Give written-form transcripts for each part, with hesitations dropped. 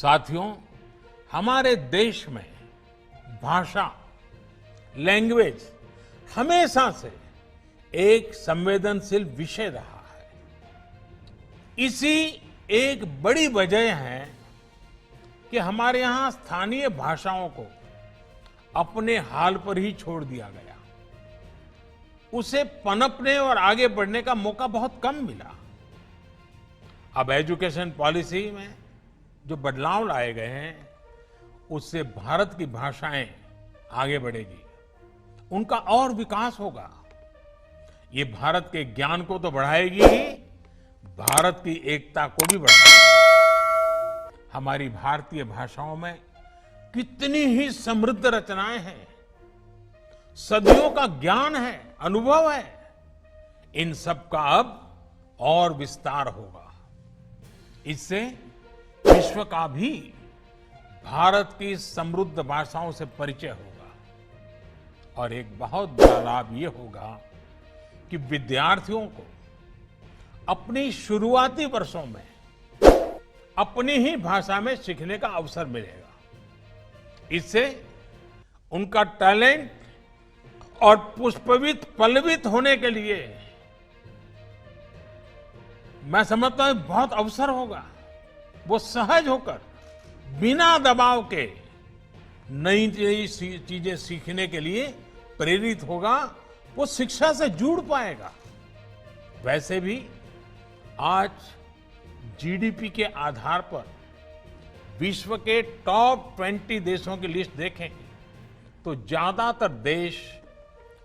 साथियों, हमारे देश में भाषा, लैंग्वेज हमेशा से एक संवेदनशील विषय रहा है। इसी एक बड़ी वजह है कि हमारे यहाँ स्थानीय भाषाओं को अपने हाल पर ही छोड़ दिया गया। उसे पनपने और आगे बढ़ने का मौका बहुत कम मिला। अब एजुकेशन पॉलिसी में जो बदलाव लाए गए हैं, उससे भारत की भाषाएं आगे बढ़ेगी, उनका और विकास होगा। ये भारत के ज्ञान को तो बढ़ाएगी ही, भारत की एकता को भी बढ़ाएगी। हमारी भारतीय भाषाओं में कितनी ही समृद्ध रचनाएं हैं, सदियों का ज्ञान है, अनुभव है। इन सब का अब और विस्तार होगा। इससे विश्व का भी भारत की समृद्ध भाषाओं से परिचय होगा। और एक बहुत बड़ा लाभ ये होगा कि विद्यार्थियों को अपनी शुरुआती वर्षों में अपनी ही भाषा में सीखने का अवसर मिलेगा। इससे उनका टैलेंट और पुष्पित पल्लवित होने के लिए मैं समझता हूं बहुत अवसर होगा। वो सहज होकर बिना दबाव के नई नई चीजें सीखने के लिए प्रेरित होगा। वो शिक्षा से जुड़ पाएगा। वैसे भी आज जीडीपी के आधार पर विश्व के टॉप 20 देशों की लिस्ट देखें तो ज्यादातर देश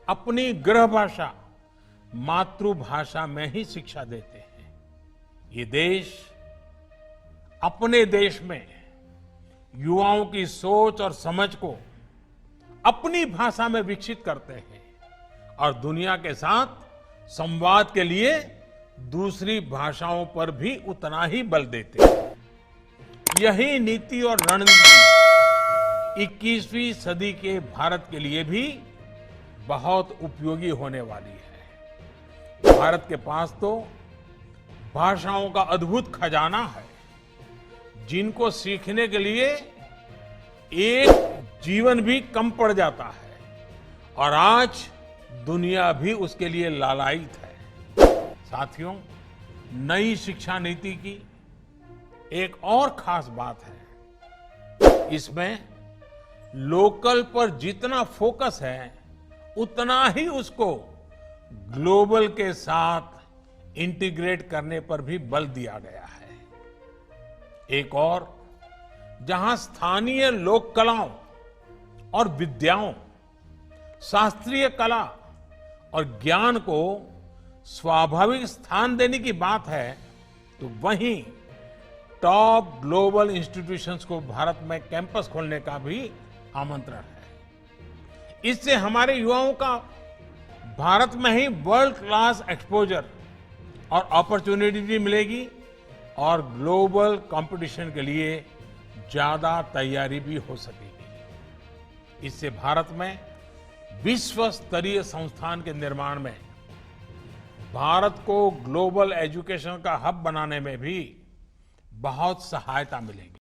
अपनी गृह भाषा, मातृभाषा में ही शिक्षा देते हैं। ये देश अपने देश में युवाओं की सोच और समझ को अपनी भाषा में विकसित करते हैं और दुनिया के साथ संवाद के लिए दूसरी भाषाओं पर भी उतना ही बल देते हैं। यही नीति और रणनीति 21वीं सदी के भारत के लिए भी बहुत उपयोगी होने वाली है। भारत के पास तो भाषाओं का अद्भुत खजाना है, जिनको सीखने के लिए एक जीवन भी कम पड़ जाता है और आज दुनिया भी उसके लिए लालायित है। साथियों, नई शिक्षा नीति की एक और खास बात है, इसमें लोकल पर जितना फोकस है उतना ही उसको ग्लोबल के साथ इंटीग्रेट करने पर भी बल दिया गया है। एक और, जहां स्थानीय लोक कलाओं और विद्याओं, शास्त्रीय कला और ज्ञान को स्वाभाविक स्थान देने की बात है, तो वहीं टॉप ग्लोबल इंस्टीट्यूशंस को भारत में कैंपस खोलने का भी आमंत्रण है। इससे हमारे युवाओं का भारत में ही वर्ल्ड क्लास एक्सपोजर और अपॉर्चुनिटी भी मिलेगी और ग्लोबल कंपटीशन के लिए ज्यादा तैयारी भी हो सकेगी। इससे भारत में विश्व स्तरीय संस्थान के निर्माण में, भारत को ग्लोबल एजुकेशन का हब बनाने में भी बहुत सहायता मिलेगी।